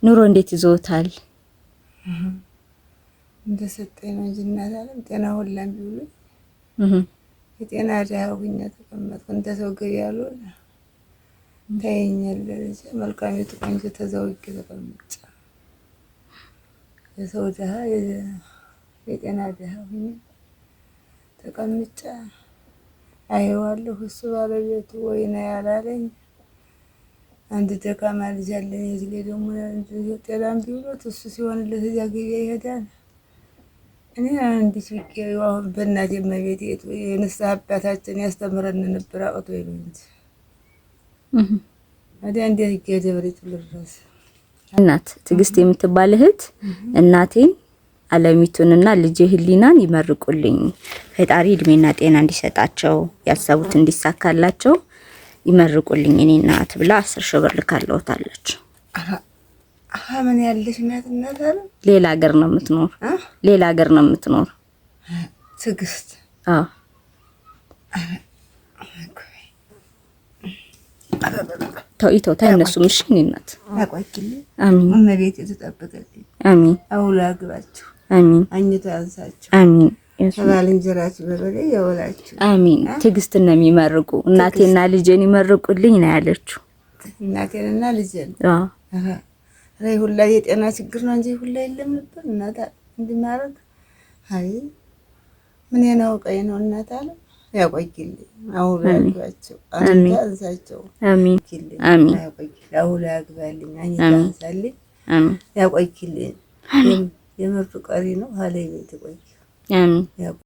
ኑሮ እንዴት ይዞታል? እንደሰጠኝ ነው እንጂ እናት አለም ጤና ሁላም ቢውሉ የጤና ድሃ ሆኜ ተቀመጥኩ። እንደ ሰው ገቢ ያልሆነ ታየኛለህ። መልካሚቱ ቆንጆ ተዘውጌ ተቀምጬ የሰው ድሃ የጤና ድሃ ሆኜ ተቀምጬ አየዋለሁ። እሱ ባለቤቱ ወይ ነው ያላለኝ አንድ ደካማ ልጅ አለኝ። እዚህ ላይ ደግሞ ጤናም ቢውሎት እሱ ሲሆንለት እዚያ ገበያ ይሄዳል። እኔ እንዲህ ብዬሽ አሁን በእናቴ እመቤቴ የንስሐ አባታችን ያስተምረን ነበር አቅቶኝ ነው እንጂ ታዲያ እንዴት ይገደብር ይጥልራስ። እናት ትዕግስት የምትባል እህት እናቴን አለሚቱንና ልጄ ህሊናን ይመርቁልኝ፣ ፈጣሪ እድሜና ጤና እንዲሰጣቸው ያሰቡት እንዲሳካላቸው ይመርቁልኝ እኔ እናት ብላ 10 ሺህ ብር ልካለውታለች። ምን ያለሽ እናት አለ ሌላ ሀገር ነው የምትኖር ሌላ ሀገር ነው የምትኖር ትዕግስት። አዎ ተው እነሱ ምሽን እናት ያቆይልኝ። አሚን። እመቤቴ ትጠብቅልኝ። አሚን። አውላ ግባችሁ። አሚን። አኝታ ያንሳችሁ። አሚን። ባልንጀራችሁ በበላይ ያወላችሁ። አሚን። ትዕግስትን ነው የሚመርቁ። እናቴና ልጄን ይመርቁልኝ ነው ያለችው። እናቴንና ልጄን አዎ ላይ ሁላ የጤና ችግር ነው እንጂ ሁላ የለም ነበር። እናታ እንድናረግ አይ ምን ያናውቀኝ ነው እናት አለ ያቆይልኝ። አውላ ግባችሁ። አኝታ ያንሳችሁ። አሚን። አሚን። ያቆይልኝ። አውላ ግባልኝ። አኝታ ያንሳልኝ። አሚን። ያቆይልኝ። የምርጡ ቀሪ ነው ሀለይ ቤት ቆይ። አሚን።